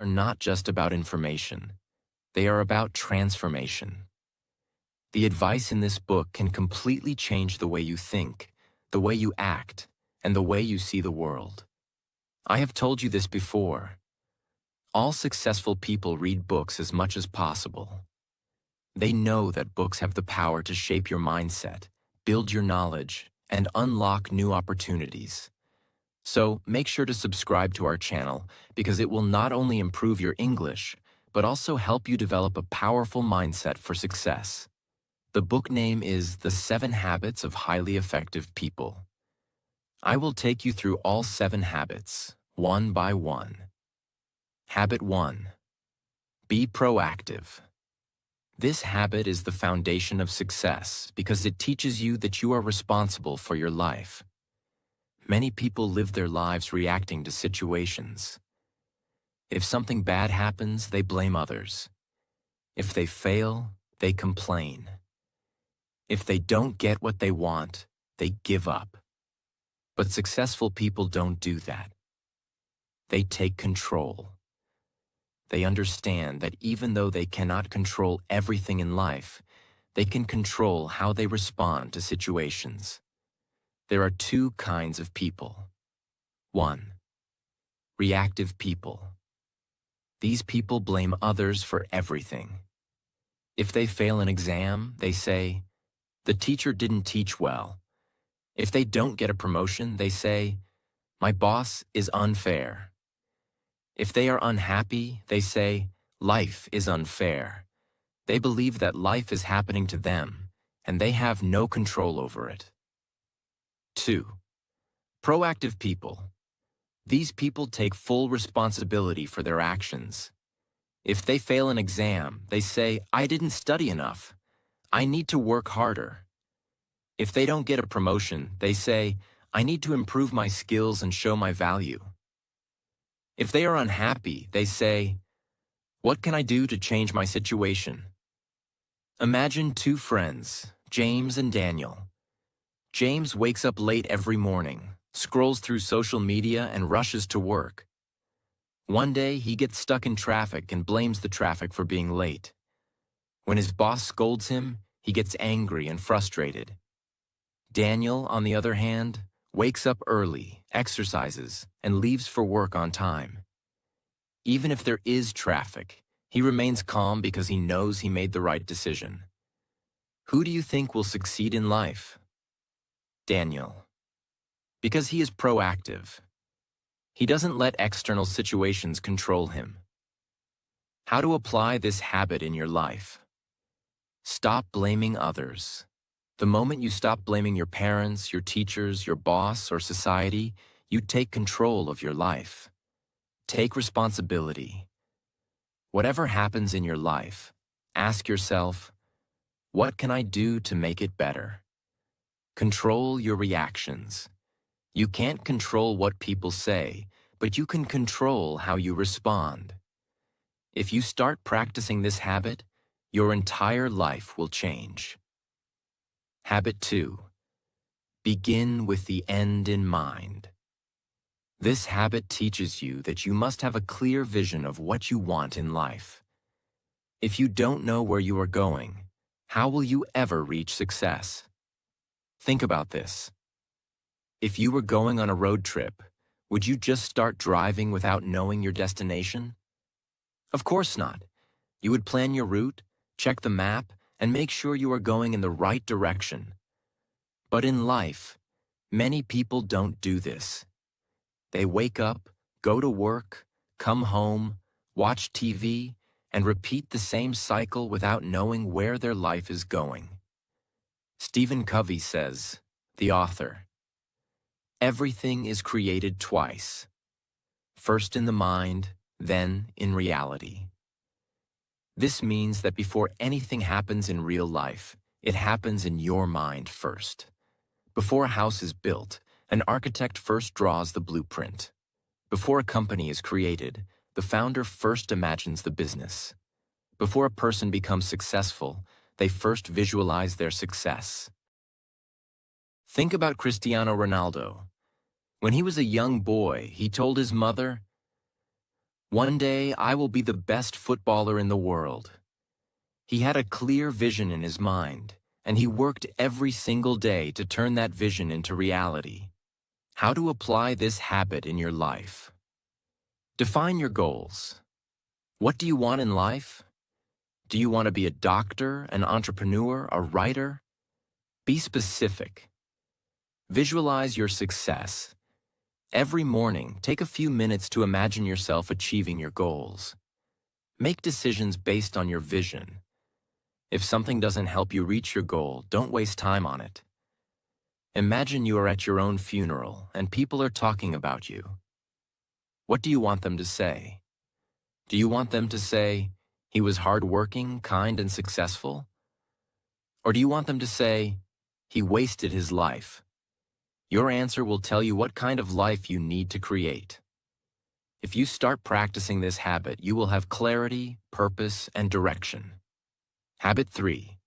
are not just about information. They are about transformation. The advice in this book can completely change the way you think, the way you act, and the way you see the world. I have told you this before. All successful people read books as much as possible. They know that books have the power to shape your mindset, build your knowledge, and unlock new opportunities. So make sure to subscribe to our channel because it will not only improve your English, but also help you develop a powerful mindset for success. The book name is The 7 Habits of Highly Effective People. I will take you through all 7 habits, one by one. Habit 1. Be proactive. This habit is the foundation of success because it teaches you that you are responsible for your life. Many people live their lives reacting to situations. If something bad happens, they blame others. If they fail, they complain. If they don't get what they want, they give up. But successful people don't do that. They take control. They understand that even though they cannot control everything in life, they can control how they respond to situations. There are 2 kinds of people. 1. Reactive people. These people blame others for everything. If they fail an exam, they say, "The teacher didn't teach well." If they don't get a promotion, they say, "My boss is unfair." If they are unhappy, they say, "Life is unfair." They believe that life is happening to them, and they have no control over it. 2. Proactive people. These people take full responsibility for their actions. If they fail an exam, they say, "I didn't study enough. I need to work harder." If they don't get a promotion, they say, "I need to improve my skills and show my value." If they are unhappy, they say, "What can I do to change my situation?" Imagine 2 friends, James and Daniel. James wakes up late every morning, scrolls through social media, and rushes to work. One day, he gets stuck in traffic and blames the traffic for being late. When his boss scolds him, he gets angry and frustrated. Daniel, on the other hand, wakes up early, exercises, and leaves for work on time. Even if there is traffic, he remains calm because he knows he made the right decision. Who do you think will succeed in life? Daniel. Because he is proactive. He doesn't let external situations control him. How to apply this habit in your life? Stop blaming others. The moment you stop blaming your parents, your teachers, your boss, or society, you take control of your life. Take responsibility. Whatever happens in your life, ask yourself, what can I do to make it better? Control your reactions. You can't control what people say, but you can control how you respond. If you start practicing this habit, your entire life will change. Habit 2. Begin with the end in mind. This habit teaches you that you must have a clear vision of what you want in life. If you don't know where you are going, how will you ever reach success? Think about this. If you were going on a road trip, would you just start driving without knowing your destination? Of course not. You would plan your route, check the map, and make sure you are going in the right direction. But in life, many people don't do this. They wake up, go to work, come home, watch TV, and repeat the same cycle without knowing where their life is going. Stephen Covey says, the author, "Everything is created twice. First in the mind, then in reality." This means that before anything happens in real life, it happens in your mind first. Before a house is built, an architect first draws the blueprint. Before a company is created, the founder first imagines the business. Before a person becomes successful, they first visualize their success. Think about Cristiano Ronaldo. When he was a young boy, he told his mother, One day, I will be the best footballer in the world. He had a clear vision in his mind, and he worked every single day to turn that vision into reality. How to apply this habit in your life? Define your goals. What do you want in life? Do you want to be a doctor, an entrepreneur, a writer? Be specific. Visualize your success. Every morning, take a few minutes to imagine yourself achieving your goals. Make decisions based on your vision. If something doesn't help you reach your goal, don't waste time on it. Imagine you are at your own funeral and people are talking about you. What do you want them to say? Do you want them to say, "He was hardworking, kind, and successful"? Or do you want them to say, "He wasted his life"? Your answer will tell you what kind of life you need to create. If you start practicing this habit, you will have clarity, purpose, and direction. Habit 3.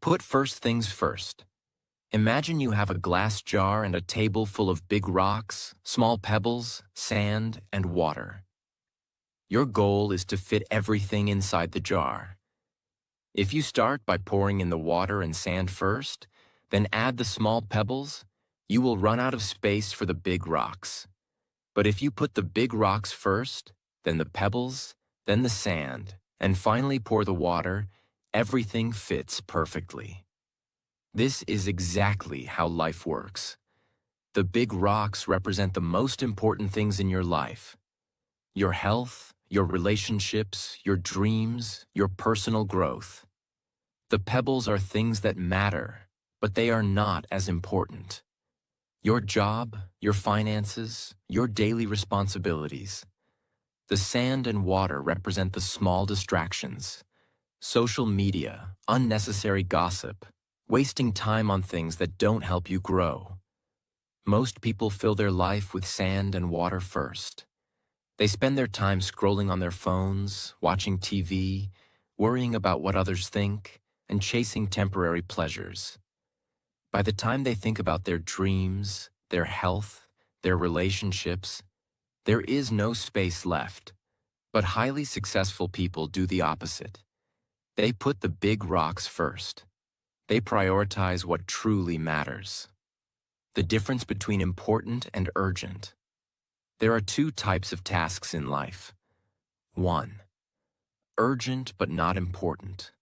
Put first things first. Imagine you have a glass jar and a table full of big rocks, small pebbles, sand, and water. Your goal is to fit everything inside the jar. If you start by pouring in the water and sand first, then add the small pebbles, you will run out of space for the big rocks. But if you put the big rocks first, then the pebbles, then the sand, and finally pour the water, everything fits perfectly. This is exactly how life works. The big rocks represent the most important things in your life: your health, your relationships, your dreams, your personal growth. The pebbles are things that matter, but they are not as important. Your job, your finances, your daily responsibilities. The sand and water represent the small distractions. Social media, unnecessary gossip, wasting time on things that don't help you grow. Most people fill their life with sand and water first. They spend their time scrolling on their phones, watching TV, worrying about what others think, and chasing temporary pleasures. By the time they think about their dreams, their health, their relationships, there is no space left. But highly successful people do the opposite. They put the big rocks first. They prioritize what truly matters. The difference between important and urgent. There are two types of tasks in life. 1. Urgent but not important.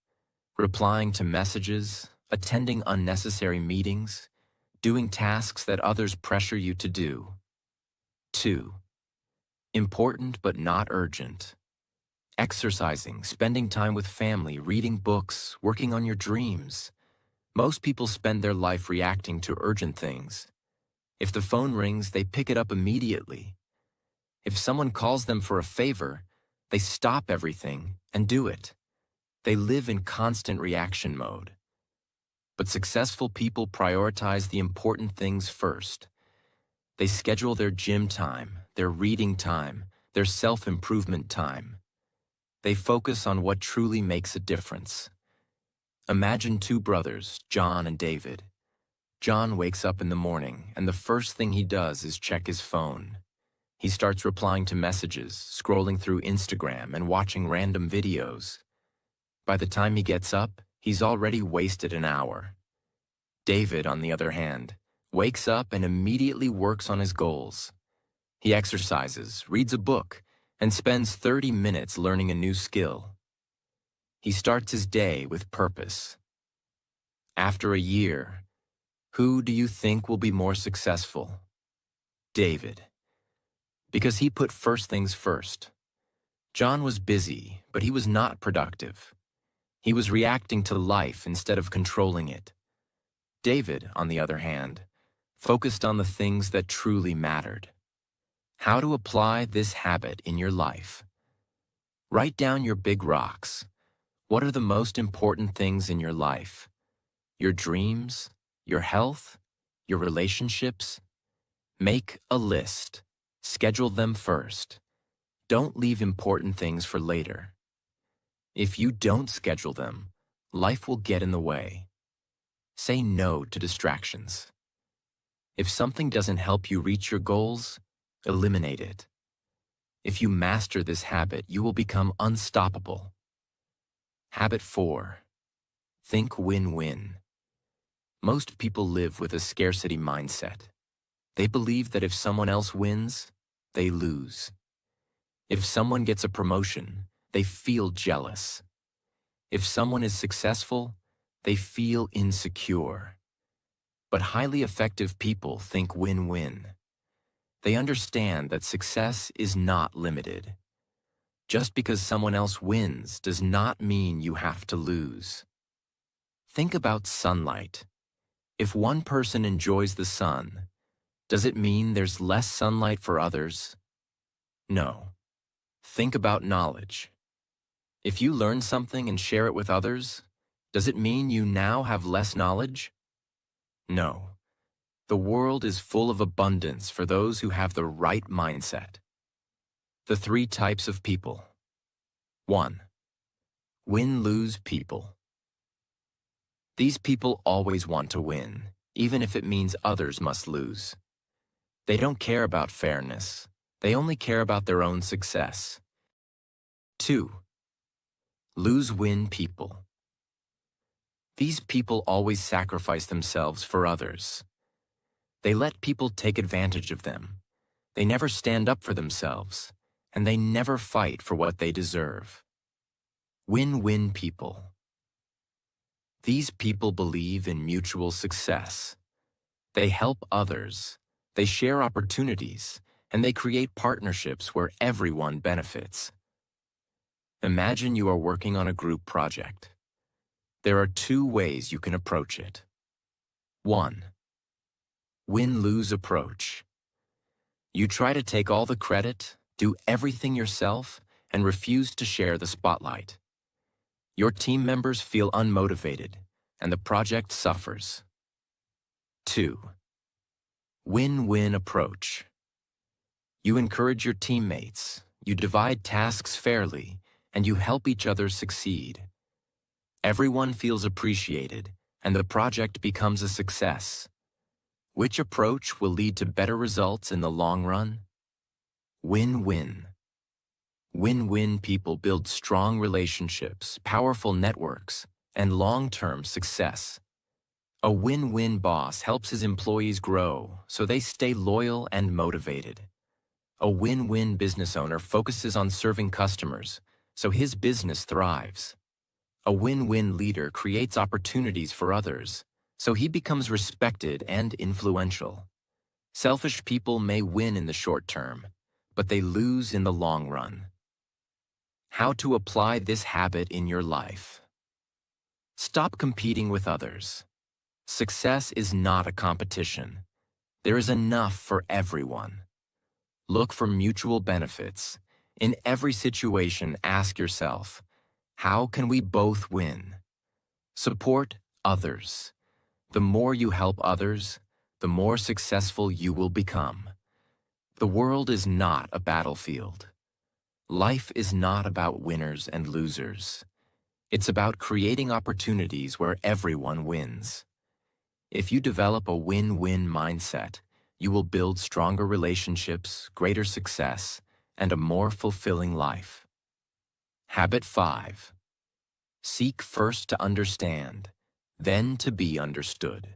Replying to messages, attending unnecessary meetings, doing tasks that others pressure you to do. 2. Important but not urgent. Exercising, spending time with family, reading books, working on your dreams. Most people spend their life reacting to urgent things. If the phone rings, they pick it up immediately. If someone calls them for a favor, they stop everything and do it. They live in constant reaction mode. But successful people prioritize the important things first. They schedule their gym time, their reading time, their self-improvement time. They focus on what truly makes a difference. Imagine two brothers, John and David. John wakes up in the morning, and the first thing he does is check his phone. He starts replying to messages, scrolling through Instagram, and watching random videos. By the time he gets up, he's already wasted an hour. David, on the other hand, wakes up and immediately works on his goals. He exercises, reads a book, and spends 30 minutes learning a new skill. He starts his day with purpose. After a year, who do you think will be more successful? David. Because he put first things first. John was busy, but he was not productive. He was reacting to life instead of controlling it. David, on the other hand, focused on the things that truly mattered. How to apply this habit in your life? Write down your big rocks. What are the most important things in your life? Your dreams, your health, your relationships? Make a list. Schedule them first. Don't leave important things for later. If you don't schedule them, life will get in the way. Say no to distractions. If something doesn't help you reach your goals, eliminate it. If you master this habit, you will become unstoppable. Habit 4. Think win-win. Most people live with a scarcity mindset. They believe that if someone else wins, they lose. If someone gets a promotion, they feel jealous. If someone is successful, they feel insecure. But highly effective people think win-win. They understand that success is not limited. Just because someone else wins does not mean you have to lose. Think about sunlight. If one person enjoys the sun, does it mean there's less sunlight for others? No. Think about knowledge. If you learn something and share it with others, does it mean you now have less knowledge? No. The world is full of abundance for those who have the right mindset. The 3 types of people. 1. Win-lose people. These people always want to win, even if it means others must lose. They don't care about fairness. They only care about their own success. 2. Lose-win people. These people always sacrifice themselves for others. They let people take advantage of them. They never stand up for themselves, and they never fight for what they deserve. Win-win people. These people believe in mutual success. They help others, they share opportunities, and they create partnerships where everyone benefits. Imagine you are working on a group project. There are 2 ways you can approach it. 1. Win-lose approach. You try to take all the credit, do everything yourself, and refuse to share the spotlight. Your team members feel unmotivated, and the project suffers. 2. Win-win approach. You encourage your teammates, you divide tasks fairly, and you help each other succeed. Everyone feels appreciated, and the project becomes a success. Which approach will lead to better results in the long run? Win-win. Win-win people build strong relationships, powerful networks, and long-term success. A win-win boss helps his employees grow so they stay loyal and motivated. A win-win business owner focuses on serving customers so his business thrives. A win-win leader creates opportunities for others so he becomes respected and influential. Selfish people may win in the short term, but they lose in the long run. How to apply this habit in your life. Stop competing with others. Success is not a competition. There is enough for everyone. Look for mutual benefits. In every situation, ask yourself, how can we both win? Support others. The more you help others, the more successful you will become. The world is not a battlefield. Life is not about winners and losers. It's about creating opportunities where everyone wins. If you develop a win-win mindset, you will build stronger relationships, greater success, and a more fulfilling life. Habit 5. Seek first to understand, then to be understood.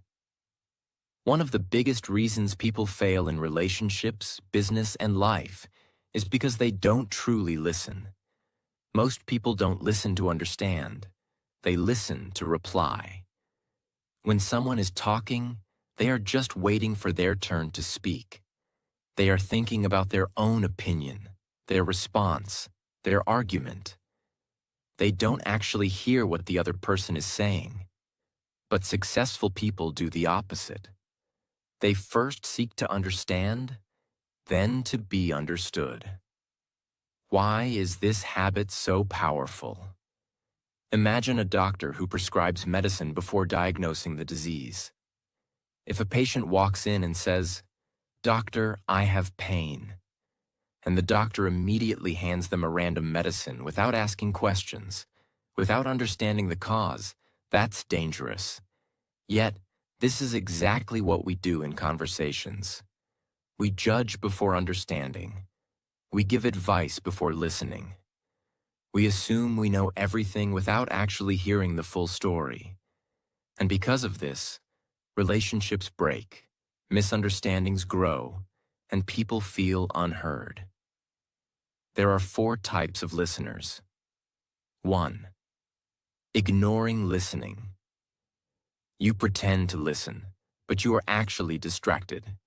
One of the biggest reasons people fail in relationships, business, and life is because they don't truly listen. Most people don't listen to understand. They listen to reply. When someone is talking, they are just waiting for their turn to speak. They are thinking about their own opinion, their response, their argument. They don't actually hear what the other person is saying. But successful people do the opposite. They first seek to understand, then to be understood. Why is this habit so powerful? Imagine a doctor who prescribes medicine before diagnosing the disease. If a patient walks in and says, "Doctor, I have pain," and the doctor immediately hands them a random medicine without asking questions, without understanding the cause, that's dangerous. Yet, this is exactly what we do in conversations. We judge before understanding. We give advice before listening. We assume we know everything without actually hearing the full story. And because of this, relationships break, misunderstandings grow, and people feel unheard. There are 4 types of listeners. 1. Ignoring listening. You pretend to listen, but you are actually distracted.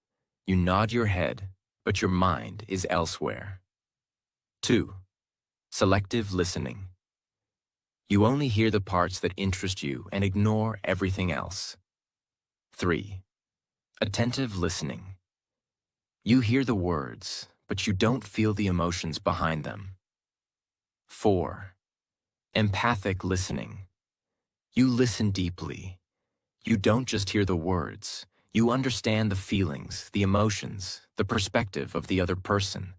You nod your head, but your mind is elsewhere. 2. Selective listening. You only hear the parts that interest you and ignore everything else. 3. Attentive listening. You hear the words, but you don't feel the emotions behind them. 4. Empathic listening. You listen deeply. You don't just hear the words. You understand the feelings, the emotions, the perspective of the other person.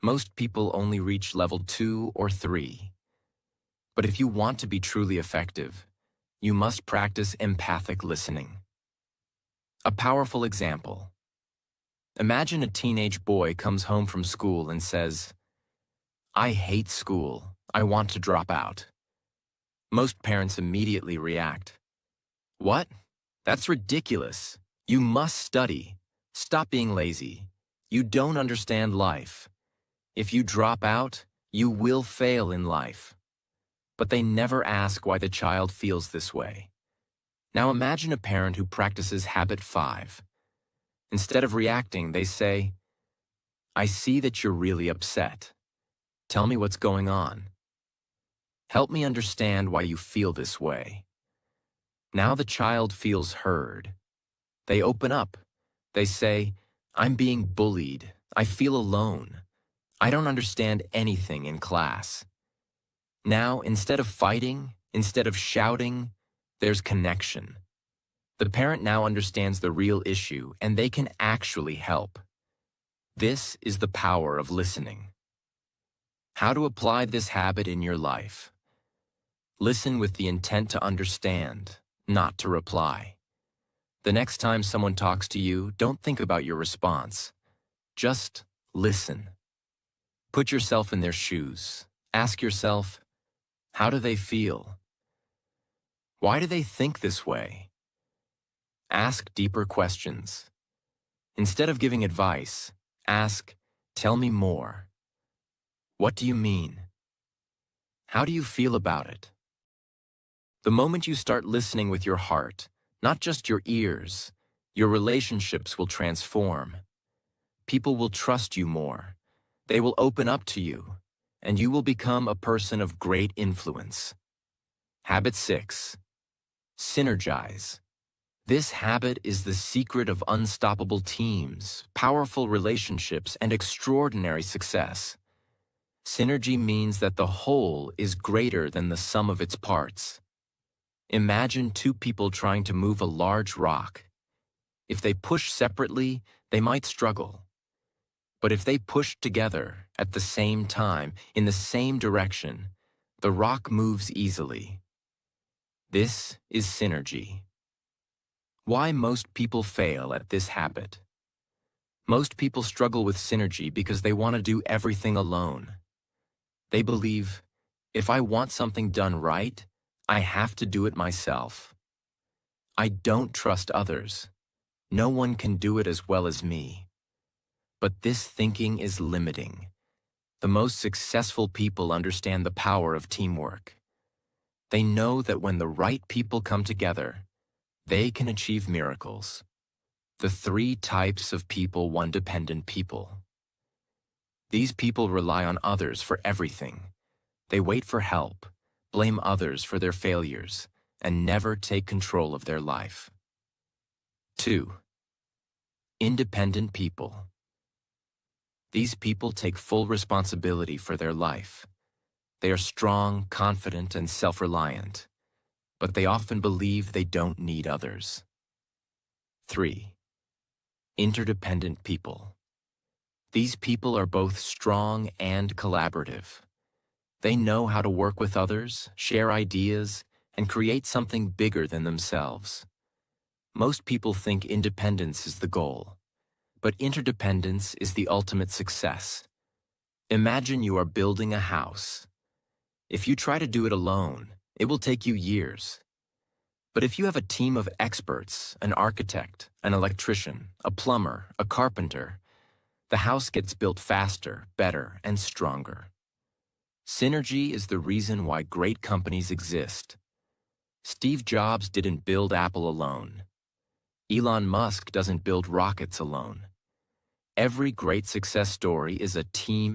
Most people only reach level 2 or 3. But if you want to be truly effective, you must practice empathic listening. A powerful example. Imagine a teenage boy comes home from school and says, "I hate school. I want to drop out." Most parents immediately react. "What? That's ridiculous. You must study. Stop being lazy. You don't understand life. If you drop out, you will fail in life." But they never ask why the child feels this way. Now imagine a parent who practices Habit 5. Instead of reacting, they say, "I see that you're really upset. Tell me what's going on. Help me understand why you feel this way." Now the child feels heard. They open up. They say, "I'm being bullied. I feel alone. I don't understand anything in class." Now, instead of fighting, instead of shouting, there's connection. The parent now understands the real issue, and they can actually help. This is the power of listening. How to apply this habit in your life? Listen with the intent to understand, not to reply. The next time someone talks to you, don't think about your response. Just listen. Put yourself in their shoes. Ask yourself, how do they feel? Why do they think this way? Ask deeper questions. Instead of giving advice, ask, "Tell me more. What do you mean? How do you feel about it?" The moment you start listening with your heart, not just your ears, your relationships will transform. People will trust you more. They will open up to you, and you will become a person of great influence. Habit 6. Synergize. This habit is the secret of unstoppable teams, powerful relationships, and extraordinary success. Synergy means that the whole is greater than the sum of its parts. Imagine 2 people trying to move a large rock. If they push separately, they might struggle. But if they push together at the same time, in the same direction, the rock moves easily. This is synergy. Why most people fail at this habit? Most people struggle with synergy because they want to do everything alone. They believe, if I want something done right, I have to do it myself. I don't trust others. No one can do it as well as me. But this thinking is limiting. The most successful people understand the power of teamwork. They know that when the right people come together, they can achieve miracles. The 3 types of people: 1. Dependent people. These people rely on others for everything. They wait for help, blame others for their failures, and never take control of their life. 2. Independent people. These people take full responsibility for their life. They are strong, confident, and self-reliant, but they often believe they don't need others. 3. Interdependent people. These people are both strong and collaborative. They know how to work with others, share ideas, and create something bigger than themselves. Most people think independence is the goal, but interdependence is the ultimate success. Imagine you are building a house. If you try to do it alone, it will take you years. But if you have a team of experts, an architect, an electrician, a plumber, a carpenter, the house gets built faster, better, and stronger. Synergy is the reason why great companies exist. Steve Jobs didn't build Apple alone. Elon Musk doesn't build rockets alone. Every great success story is a team